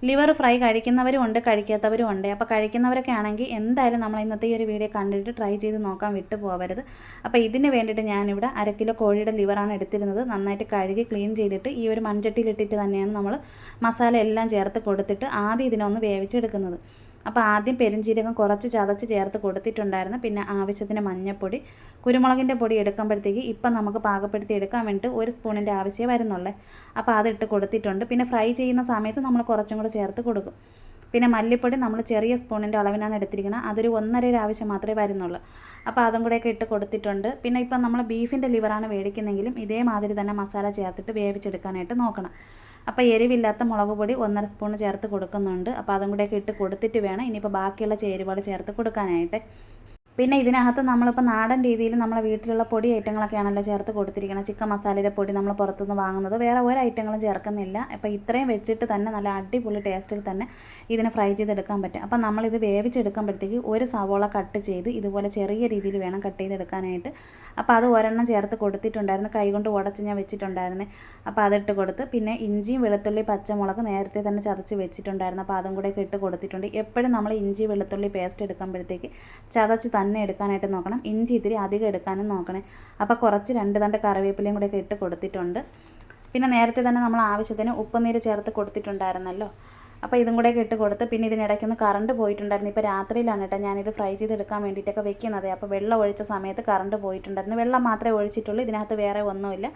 Liver fry കഴിക്കുന്നവരും ഉണ്ട്, കഴിക്കാത്തവരും ഉണ്ട്. അപ്പോൾ കഴിക്കുന്നവരൊക്കെ ആണെങ്കിൽ എന്തായാലും നമ്മൾ ഇന്നത്തെ ഈ ഒരു വീഡിയോ കണ്ടിട്ട് ട്രൈ ചെയ്ത് നോക്കാൻ വിട്ടു പോകരുത്. അപ്പോൾ ഇതിന് വേണ്ടിയിട്ട് ഞാനിവിടെ 1/2 കിലോ കോഴിയുടെ ലിവറാണ് എടുത്തിരുന്നത്. നന്നായിട്ട് കഴുകി ക്ലീൻ ചെയ്തിട്ട് ഈ ഒരു മൺചട്ടിയിലിട്ടിട്ട് തന്നെയാണ് നമ്മൾ മസാല എല്ലാം ചേർത്ത് കൊടുത്തിട്ട് ആദ്യം ഇതിനൊന്ന് വേവിച്ചെടുക്കുന്നത്. അപ്പോൾ ആദ്യം പെരുംജീരകം കുറച്ച് ചതച്ച് ചേർത്ത് കൊടുത്തിട്ടുണ്ടായിരുന്നു. പിന്നെ ആവശ്യത്തിന് മഞ്ഞൾപ്പൊടി, കുരുമുളകിൻ്റെ പൊടി എടുക്കുമ്പോഴത്തേക്ക് ഇപ്പം നമുക്ക് പാകപ്പെടുത്തി എടുക്കാൻ വേണ്ടിയിട്ട് 1 സ്പൂണിൻ്റെ ആവശ്യമേ വരുന്നുള്ളേ. അപ്പോൾ അതിട്ട് കൊടുത്തിട്ടുണ്ട്. പിന്നെ ഫ്രൈ ചെയ്യുന്ന സമയത്ത് നമ്മൾ കുറച്ചും കൂടെ ചേർത്ത് കൊടുക്കും. പിന്നെ മല്ലിപ്പൊടി നമ്മൾ ചെറിയ സ്പൂണിൻ്റെ അളവിനാണ് എടുത്തിരിക്കുന്നത്. അതൊരു 1.5 ആവശ്യം മാത്രമേ വരുന്നുള്ളൂ. അപ്പോൾ അതും കൂടെയൊക്കെ ഇട്ട് കൊടുത്തിട്ടുണ്ട്. പിന്നെ ഇപ്പം നമ്മൾ ബീഫിൻ്റെ ലിവറാണ് മേടിക്കുന്നെങ്കിലും ഇതേമാതിരി തന്നെ മസാല ചേർത്തിട്ട് വേവിച്ചെടുക്കാനായിട്ട് നോക്കണം. അപ്പോൾ എരിവില്ലാത്ത മുളക് പൊടി 1.5 സ്പൂൺ ചേർത്ത് കൊടുക്കുന്നുണ്ട്. അപ്പോൾ അതും കൂടെയൊക്കെ ഇട്ട് കൊടുത്തിട്ട് വേണം ഇനിയിപ്പോൾ ബാക്കിയുള്ള ചേരുവകൾ ചേർത്ത് കൊടുക്കാനായിട്ട്. പിന്നെ ഇതിനകത്ത് നമ്മളിപ്പോൾ നാടൻ രീതിയിൽ നമ്മളെ വീട്ടിലുള്ള പൊടി ഐറ്റങ്ങളൊക്കെയാണല്ലോ ചേർത്ത് കൊടുത്തിരിക്കുന്നത്. ചിക്കൻ മസാലയുടെ പൊടി നമ്മൾ പുറത്തുനിന്ന് വാങ്ങുന്നത്, വേറെ ഒരു ഐറ്റങ്ങളും ചേർക്കുന്നില്ല. അപ്പോൾ ഇത്രയും വെച്ചിട്ട് തന്നെ നല്ല അടിപൊളി ടേസ്റ്റിൽ തന്നെ ഇതിനെ ഫ്രൈ ചെയ്തെടുക്കാൻ പറ്റും. അപ്പോൾ നമ്മളിത് വേവിച്ചെടുക്കുമ്പോഴത്തേക്ക് 1 സവോള കട്ട് ചെയ്ത് ഇതുപോലെ ചെറിയ രീതിയിൽ വേണം കട്ട് ചെയ്തെടുക്കാനായിട്ട്. അപ്പോൾ അത് ഒരെണ്ണം ചേർത്ത് കൊടുത്തിട്ടുണ്ടായിരുന്നു. കൈകൊണ്ട് ഉടച്ച് ഞാൻ വെച്ചിട്ടുണ്ടായിരുന്നു. അപ്പോൾ അതിട്ട് കൊടുത്ത് പിന്നെ ഇഞ്ചിയും വെളുത്തുള്ളി പച്ചമുളക് നേരത്തെ തന്നെ ചതച്ച് വെച്ചിട്ടുണ്ടായിരുന്നു. അപ്പോൾ അതും കൂടെയൊക്കെ ഇട്ട് കൊടുത്തിട്ടുണ്ട്. എപ്പോഴും നമ്മൾ ഇഞ്ചി വെളുത്തുള്ളി പേസ്റ്റ് എടുക്കുമ്പോഴത്തേക്ക് ചതച്ച് തന്നെ എടുക്കാനായിട്ട് നോക്കണം. ഇഞ്ചി ഇത്തിരി അധികം എടുക്കാനും നോക്കണേ. അപ്പോൾ കുറച്ച് 2 തണ്ട് കറിവേപ്പിലയും കൂടെയൊക്കെ ഇട്ട് കൊടുത്തിട്ടുണ്ട്. പിന്നെ നേരത്തെ തന്നെ നമ്മൾ ആവശ്യത്തിന് ഉപ്പുനീര് ചേർത്ത് കൊടുത്തിട്ടുണ്ടായിരുന്നല്ലോ. അപ്പോൾ ഇതും കൂടെയൊക്കെ ഇട്ട് കൊടുത്ത് പിന്നെ ഇതിനിടയ്ക്കൊന്ന് കറണ്ട് പോയിട്ടുണ്ടായിരുന്നു. ഇപ്പോൾ രാത്രിയിലാണ് കേട്ടോ ഞാനിത് ഫ്രൈ ചെയ്തെടുക്കാൻ വേണ്ടിയിട്ടൊക്കെ വെക്കുന്നത്. അപ്പോൾ വെള്ളം ഒഴിച്ച സമയത്ത് കറണ്ട് പോയിട്ടുണ്ടായിരുന്നു. വെള്ളം മാത്രമേ ഒഴിച്ചിട്ടുള്ളൂ, ഇതിനകത്ത് വേറെ ഒന്നുമില്ല.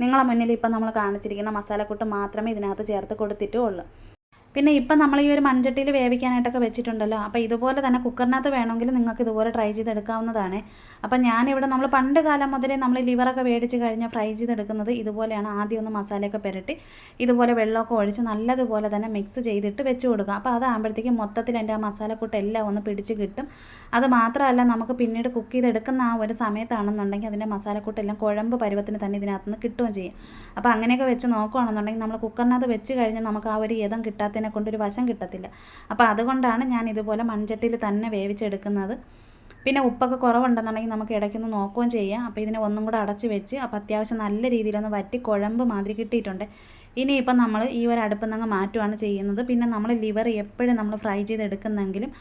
നിങ്ങളെ മുന്നിൽ ഇപ്പം നമ്മൾ കാണിച്ചിരിക്കുന്ന മസാലക്കൂട്ട് മാത്രമേ ഇതിനകത്ത് ചേർത്ത് കൊടുത്തിട്ടുള്ളൂ. പിന്നെ ഇപ്പം നമ്മൾ ഈ ഒരു മൺചട്ടിയിൽ വേവിക്കാനായിട്ടൊക്കെ വെച്ചിട്ടുണ്ടല്ലോ. അപ്പോൾ ഇതുപോലെ തന്നെ കുക്കറിനകത്ത് വേണമെങ്കിൽ നിങ്ങൾക്ക് ഇതുപോലെ ട്രൈ ചെയ്തെടുക്കാവുന്നതാണ്. അപ്പം ഞാനിവിടെ നമ്മൾ പണ്ട് കാലം മുതലേ നമ്മൾ ലിവറൊക്കെ മേടിച്ച് കഴിഞ്ഞാൽ ഫ്രൈ ചെയ്തെടുക്കുന്നത് ഇതുപോലെയാണ്. ആദ്യം ഒന്ന് മസാലയൊക്കെ പുരട്ടി ഇതുപോലെ വെള്ളമൊക്കെ ഒഴിച്ച് നല്ലതുപോലെ തന്നെ മിക്സ് ചെയ്തിട്ട് വെച്ച് കൊടുക്കുക. അപ്പോൾ അതാകുമ്പോഴത്തേക്കും മൊത്തത്തിൽ എൻ്റെ ആ മസാലക്കൂട്ട് എല്ലാം ഒന്ന് പിടിച്ച് കിട്ടും. അത് മാത്രമല്ല നമുക്ക് പിന്നീട് കുക്ക് ചെയ്തെടുക്കുന്ന ആ ഒരു സമയത്താണെന്നുണ്ടെങ്കിൽ അതിൻ്റെ മസാലക്കൂട്ടെല്ലാം കുഴമ്പ് പരുവത്തിന് തന്നെ ഇതിനകത്തുനിന്ന് കിട്ടുകയും ചെയ്യും. അപ്പോൾ അങ്ങനെയൊക്കെ വെച്ച് നോക്കുകയാണെന്നുണ്ടെങ്കിൽ നമ്മൾ കുക്കറിനകത്ത് വെച്ച് കഴിഞ്ഞാൽ നമുക്ക് ആ ഒരു യഥം കിട്ടാത്ത കൊണ്ടൊരു വശം കിട്ടത്തില്ല. അപ്പോൾ അതുകൊണ്ടാണ് ഞാൻ ഇതുപോലെ മൺചട്ടിയിൽ തന്നെ വേവിച്ചെടുക്കുന്നത്. പിന്നെ ഉപ്പൊക്കെ കുറവുണ്ടെന്നുണ്ടെങ്കിൽ നമുക്ക് ഇടയ്ക്കൊന്ന് നോക്കുകയും ചെയ്യാം. അപ്പോൾ ഇതിനെ ഒന്നും കൂടെ അടച്ച് വെച്ച് അപ്പോൾ അത്യാവശ്യം നല്ല രീതിയിലൊന്ന് വറ്റി കുഴമ്പ് മാതിരി കിട്ടിയിട്ടുണ്ട്. ഇനിയിപ്പം നമ്മൾ ഈ ഒരു അടുപ്പിൽ നിന്ന് മാറ്റുകയാണ് ചെയ്യുന്നത്. പിന്നെ നമ്മൾ ലിവർ എപ്പോഴും നമ്മൾ ഫ്രൈ ചെയ്തെടുക്കുന്നെങ്കിലും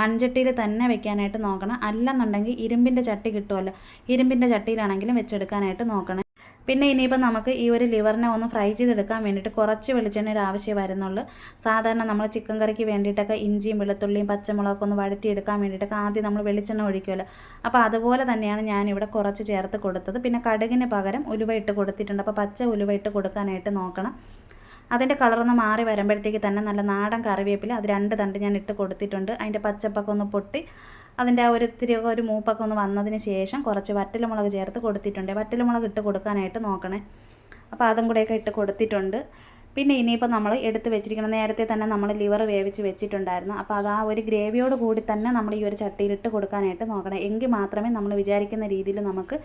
മൺചട്ടിയിൽ തന്നെ വെക്കാനായിട്ട് നോക്കണം. അല്ലെന്നുണ്ടെങ്കിൽ ഇരുമ്പിൻ്റെ ചട്ടി കിട്ടുമല്ലോ, ഇരുമ്പിൻ്റെ ചട്ടിയിലാണെങ്കിലും വെച്ചെടുക്കാനായിട്ട് നോക്കണം. പിന്നെ ഇനിയിപ്പോൾ നമുക്ക് ഈ ഒരു ലിവറിനെ ഒന്ന് ഫ്രൈ ചെയ്തെടുക്കാൻ വേണ്ടിയിട്ട് കുറച്ച് വെളിച്ചെണ്ണയുടെ ആവശ്യം വരുന്നുള്ളൂ. സാധാരണ നമ്മൾ ചിക്കൻ കറിക്ക് വേണ്ടിയിട്ടൊക്കെ ഇഞ്ചിയും വെളുത്തുള്ളിയും പച്ചമുളകൊക്കെ ഒന്ന് വഴറ്റിയെടുക്കാൻ വേണ്ടിയിട്ടൊക്കെ ആദ്യം നമ്മൾ വെളിച്ചെണ്ണ ഒഴിക്കുമല്ലോ. അപ്പോൾ അതുപോലെ തന്നെയാണ് ഞാനിവിടെ കുറച്ച് ചേർത്ത് കൊടുത്തത്. പിന്നെ കടുകിന് പകരം ഉലുവ ഇട്ട് കൊടുത്തിട്ടുണ്ട്. അപ്പോൾ പച്ച ഉലുവ ഇട്ട് കൊടുക്കാനായിട്ട് നോക്കണം. അതിൻ്റെ കളറൊന്ന് മാറി വരുമ്പോഴത്തേക്ക് തന്നെ നല്ല നാടൻ കറിവേപ്പില അത് 2 തണ്ട് ഞാൻ ഇട്ട് കൊടുത്തിട്ടുണ്ട്. അതിൻ്റെ പച്ചപ്പൊക്കെ ഒന്ന് പൊട്ടി അതിൻ്റെ ആ ഒരു മൂപ്പൊക്കെ ഒന്ന് വന്നതിന് ശേഷം കുറച്ച് വറ്റൽമുളക് ചേർത്ത് കൊടുത്തിട്ടുണ്ട്. വറ്റൽമുളക് ഇട്ട് കൊടുക്കാനായിട്ട് നോക്കണേ. അപ്പോൾ അതും കൂടെയൊക്കെ ഇട്ട് കൊടുത്തിട്ടുണ്ട്. പിന്നെ ഇനിയിപ്പോൾ നമ്മൾ എടുത്ത് വെച്ചിരിക്കണം, നേരത്തെ തന്നെ നമ്മൾ ലിവർ വേവിച്ച് വെച്ചിട്ടുണ്ടായിരുന്നു. അപ്പോൾ അത് ആ ഒരു ഗ്രേവിയോട് കൂടി തന്നെ നമ്മൾ ഈ ഒരു ചട്ടിയിലിട്ട് കൊടുക്കാനായിട്ട് നോക്കണം. എങ്കിൽ മാത്രമേ നമ്മൾ വിചാരിക്കുന്ന രീതിയിൽ നമുക്ക്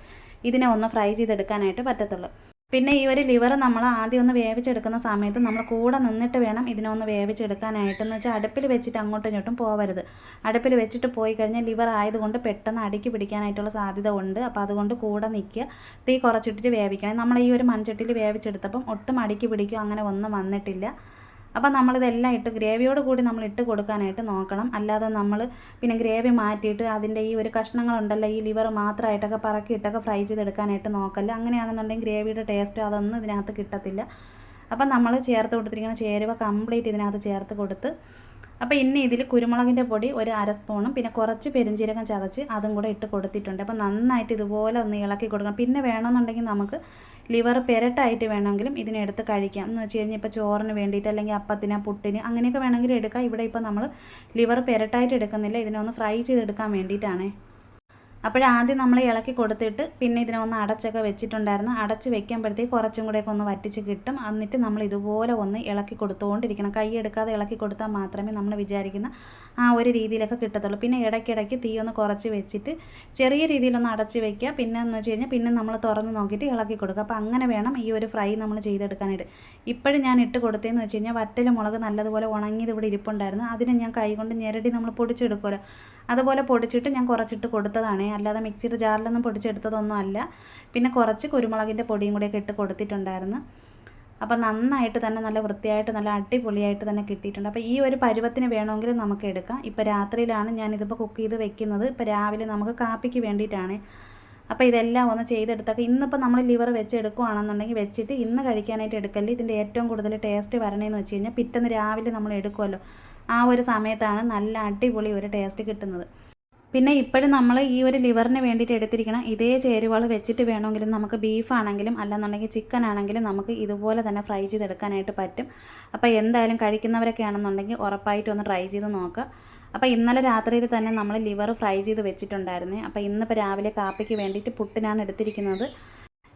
ഇതിനെ ഒന്ന് ഫ്രൈ ചെയ്തെടുക്കാനായിട്ട് പറ്റത്തുള്ളൂ. പിന്നെ ഈ ഒരു ലിവർ നമ്മൾ ആദ്യം ഒന്ന് വേവിച്ചെടുക്കുന്ന സമയത്ത് നമ്മൾ കൂടെ നിന്നിട്ട് വേണം ഇതിനൊന്ന് വേവിച്ചെടുക്കാനായിട്ടെന്ന് വെച്ചാൽ അടുപ്പിൽ വെച്ചിട്ട് അങ്ങോട്ടും ഇങ്ങോട്ടും പോവരുത്. അടുപ്പിൽ വെച്ചിട്ട് പോയി കഴിഞ്ഞാൽ ലിവർ ആയതുകൊണ്ട് പെട്ടെന്ന് അടിക്ക് പിടിക്കാനായിട്ടുള്ള സാധ്യത ഉണ്ട്. അപ്പോൾ അതുകൊണ്ട് കൂടെ നിൽക്കുക, തീ കുറച്ചിട്ടിട്ട് വേവിക്കണം. നമ്മൾ ഈ ഒരു മൺചട്ടിയിൽ വേവിച്ചെടുത്തപ്പം ഒട്ടും അടിക്ക് പിടിക്കുക അങ്ങനെ ഒന്നും വന്നിട്ടില്ല. അപ്പോൾ നമ്മളിതെല്ലാം ഇട്ട് ഗ്രേവിയോട് കൂടി നമ്മൾ ഇട്ട് കൊടുക്കാനായിട്ട് നോക്കണം. അല്ലാതെ നമ്മൾ പിന്നെ ഗ്രേവി മാറ്റിയിട്ട് അതിൻ്റെ ഈ ഒരു കഷ്ണങ്ങളുണ്ടല്ലോ ഈ ലിവർ മാത്രമായിട്ടൊക്കെ പറക്കിയിട്ടൊക്കെ ഫ്രൈ ചെയ്തെടുക്കാനായിട്ട് നോക്കല്ല. അങ്ങനെയാണെന്നുണ്ടെങ്കിൽ ഗ്രേവിയുടെ ടേസ്റ്റ് അതൊന്നും ഇതിനകത്ത് കിട്ടത്തില്ല. അപ്പം നമ്മൾ ചേർത്ത് കൊടുത്തിരിക്കുന്ന ചേരുവ കംപ്ലീറ്റ് ഇതിനകത്ത് ചേർത്ത് കൊടുത്ത് അപ്പോൾ ഇനി ഇതിൽ കുരുമുളകിൻ്റെ പൊടി ഒരു 1/2 സ്പൂണും പിന്നെ കുറച്ച് പെരുംജീരകം ചതച്ച് അതും കൂടെ ഇട്ട് കൊടുത്തിട്ടുണ്ട്. അപ്പോൾ നന്നായിട്ട് ഇതുപോലെ ഒന്ന് ഇളക്കി കൊടുക്കണം. പിന്നെ വേണമെന്നുണ്ടെങ്കിൽ നമുക്ക് ലിവർ പെരട്ടായിട്ട് വേണമെങ്കിലും ഇതിനെടുത്ത് കഴിക്കാം. എന്ന് വെച്ച് കഴിഞ്ഞാൽ ഇപ്പോൾ ചോറിന് വേണ്ടിയിട്ട് അല്ലെങ്കിൽ അപ്പത്തിന് പുട്ടിന് അങ്ങനെയൊക്കെ വേണമെങ്കിൽ എടുക്കാം. ഇവിടെ ഇപ്പോൾ നമ്മൾ ലിവർ പെരട്ടായിട്ട് എടുക്കുന്നില്ല, ഇതിനൊന്ന് ഫ്രൈ ചെയ്തെടുക്കാൻ വേണ്ടിയിട്ടാണേ. അപ്പോഴാദ്യം നമ്മൾ ഇളക്കി കൊടുത്തിട്ട് പിന്നെ ഇതിനെ ഒന്ന് അടച്ചൊക്കെ വെച്ചിട്ടുണ്ടായിരുന്നു. അടച്ച് വെക്കുമ്പോഴത്തേക്ക് കുറച്ചും കൂടെയൊക്കെ ഒന്ന് വറ്റിച്ച് കിട്ടും. എന്നിട്ട് നമ്മൾ ഇതുപോലെ ഒന്ന് ഇളക്കി കൊടുത്തുകൊണ്ടിരിക്കണം. കൈ എടുക്കാതെ ഇളക്കി കൊടുത്താൽ മാത്രമേ നമ്മൾ വിചാരിക്കുന്ന ആ ഒരു രീതിയിലൊക്കെ കിട്ടത്തുള്ളൂ. പിന്നെ ഇടയ്ക്കിടയ്ക്ക് തീ ഒന്ന് കുറച്ച് വെച്ചിട്ട് ചെറിയ രീതിയിലൊന്ന് അടച്ച് വയ്ക്കുക. പിന്നെ എന്ന് വെച്ച് കഴിഞ്ഞാൽ പിന്നെ നമ്മൾ തുറന്ന് നോക്കിയിട്ട് ഇളക്കി കൊടുക്കുക. അപ്പോൾ അങ്ങനെ വേണം ഈ ഒരു ഫ്രൈ നമ്മൾ ചെയ്തെടുക്കാനായിട്ട്. ഇപ്പോഴും ഞാൻ ഇട്ട് കൊടുത്തതെന്ന് വെച്ച് കഴിഞ്ഞാൽ വറ്റൽ മുളക് നല്ലതുപോലെ ഉണങ്ങിയത് ഇവിടെ ഇരിപ്പുണ്ടായിരുന്നു. അതിനെ ഞാൻ കൈ കൊണ്ട് ഞെരടി നമ്മൾ പൊടിച്ചെടുക്കുമല്ലോ, അതുപോലെ പൊടിച്ചിട്ട് ഞാൻ കുറച്ചിട്ട് കൊടുത്തതാണ്. അല്ലാതെ മിക്സിയുടെ ജാറിലൊന്നും പൊടിച്ചെടുത്തതൊന്നും അല്ല. പിന്നെ കുറച്ച് കുരുമുളകിൻ്റെ പൊടിയും കൂടെയൊക്കെ ഇട്ട് കൊടുത്തിട്ടുണ്ടായിരുന്നു. അപ്പോൾ നന്നായിട്ട് തന്നെ നല്ല വൃത്തിയായിട്ട് നല്ല അടിപൊളിയായിട്ട് തന്നെ കിട്ടിയിട്ടുണ്ട്. അപ്പോൾ ഈ ഒരു പരുവത്തിന് വേണമെങ്കിൽ നമുക്ക് എടുക്കാം. ഇപ്പോൾ രാത്രിയിലാണ് ഞാനിതിപ്പോൾ കുക്ക് ചെയ്ത് വെക്കുന്നത്. ഇപ്പോൾ രാവിലെ നമുക്ക് കാപ്പിക്ക് വേണ്ടിയിട്ടാണ്. അപ്പോൾ ഇതെല്ലാം ഒന്ന് ചെയ്തെടുത്തൊക്കെ ഇന്നിപ്പോൾ നമ്മൾ ലിവർ വെച്ചെടുക്കുകയാണെന്നുണ്ടെങ്കിൽ വെച്ചിട്ട് ഇന്ന് കഴിക്കാനായിട്ട് എടുക്കല്ലേ. ഇതിൻ്റെ ഏറ്റവും കൂടുതൽ ടേസ്റ്റ് വരണേന്ന് വെച്ച് കഴിഞ്ഞാൽ പിറ്റേന്ന് രാവിലെ നമ്മൾ എടുക്കുമല്ലോ, ആ ഒരു സമയത്താണ് നല്ല അടിപൊളി ഒരു ടേസ്റ്റ് കിട്ടുന്നത്. പിന്നെ ഇപ്പോഴും നമ്മൾ ഈ ഒരു ലിവറിന് വേണ്ടിയിട്ട് എടുത്തിരിക്കണം ഇതേ ചേരുവകൾ വെച്ചിട്ട് വേണമെങ്കിലും നമുക്ക് ബീഫാണെങ്കിലും അല്ലെന്നുണ്ടെങ്കിൽ ചിക്കൻ ആണെങ്കിലും നമുക്ക് ഇതുപോലെ തന്നെ ഫ്രൈ ചെയ്തെടുക്കാനായിട്ട് പറ്റും. അപ്പോൾ എന്തായാലും കഴിക്കുന്നവരൊക്കെ ആണെന്നുണ്ടെങ്കിൽ ഉറപ്പായിട്ടും ഒന്ന് ട്രൈ ചെയ്ത് നോക്കുക. അപ്പോൾ ഇന്നലെ രാത്രിയിൽ തന്നെ നമ്മൾ ലിവർ ഫ്രൈ ചെയ്ത് വെച്ചിട്ടുണ്ടായിരുന്നേ. അപ്പോൾ ഇന്നിപ്പോൾ രാവിലെ കാപ്പിക്ക് വേണ്ടിയിട്ട് പുട്ടിനാണ് എടുത്തിരിക്കുന്നത്.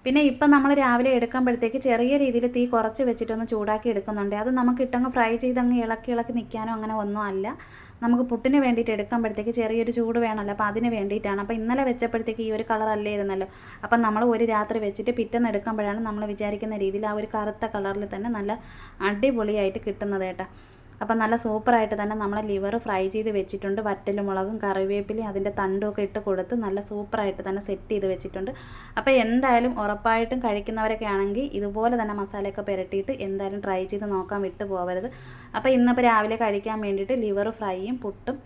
പിന്നെ ഇപ്പം നമ്മൾ രാവിലെ എടുക്കുമ്പോഴത്തേക്ക് ചെറിയ രീതിയിൽ തീ കുറച്ച് വെച്ചിട്ടൊന്ന് ചൂടാക്കി എടുക്കുന്നുണ്ട്. അത് നമുക്ക് ഇട്ടങ്ങ് ഫ്രൈ ചെയ്തങ്ങ് ഇളക്കി നിൽക്കാനോ അങ്ങനെ ഒന്നും അല്ല. നമുക്ക് പുട്ടിന് വേണ്ടിയിട്ട് എടുക്കുമ്പോഴത്തേക്ക് ചെറിയൊരു ചൂട് വേണമല്ലോ, അപ്പോൾ അതിന് വേണ്ടിയിട്ടാണ്. അപ്പോൾ ഇന്നലെ വെച്ചപ്പോഴത്തേക്ക് ഈ ഒരു കളർ അല്ലേ ഇരുന്നല്ലോ. അപ്പം നമ്മൾ ഒരു രാത്രി വെച്ചിട്ട് പിറ്റേന്ന് എടുക്കുമ്പോഴാണ് നമ്മൾ വിചാരിക്കുന്ന രീതിയിൽ ആ ഒരു കറുത്ത കളറിൽ തന്നെ നല്ല അടിപൊളിയായിട്ട് കിട്ടുന്നത് കേട്ടോ. അപ്പം നല്ല സൂപ്പറായിട്ട് തന്നെ നമ്മൾ ലിവർ ഫ്രൈ ചെയ്ത് വെച്ചിട്ടുണ്ട്. വറ്റൽമുളകും കറിവേപ്പിലയും അതിൻ്റെ തണ്ടുമൊക്കെ ഇട്ട് കൊടുത്ത് നല്ല സൂപ്പറായിട്ട് തന്നെ സെറ്റ് ചെയ്ത് വെച്ചിട്ടുണ്ട്. അപ്പോൾ എന്തായാലും ഉറപ്പായിട്ടും കഴിക്കുന്നവരൊക്കെ ആണെങ്കിൽ ഇതുപോലെ തന്നെ മസാലയൊക്കെ പുരട്ടിയിട്ട് എന്തായാലും ട്രൈ ചെയ്ത് നോക്കാൻ വിട്ടു പോകരുത്. അപ്പോൾ ഇന്നിപ്പോൾ രാവിലെ കഴിക്കാൻ വേണ്ടിയിട്ട് ലിവർ ഫ്രൈയും പുട്ടും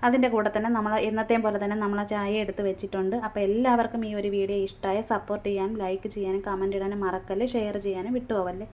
അതിൻ്റെ കൂടെ തന്നെ നമ്മൾ എന്നത്തെയും പോലെ തന്നെ നമ്മൾ ചായ എടുത്ത് വെച്ചിട്ടുണ്ട്. അപ്പോൾ എല്ലാവർക്കും ഈ ഒരു വീഡിയോ ഇഷ്ടമായ സപ്പോർട്ട് ചെയ്യാനും ലൈക്ക് ചെയ്യാനും കമൻറ്റ് ഇടാനും മറക്കല്ലേ, ഷെയർ ചെയ്യാനും വിട്ടുപോകല്ലേ.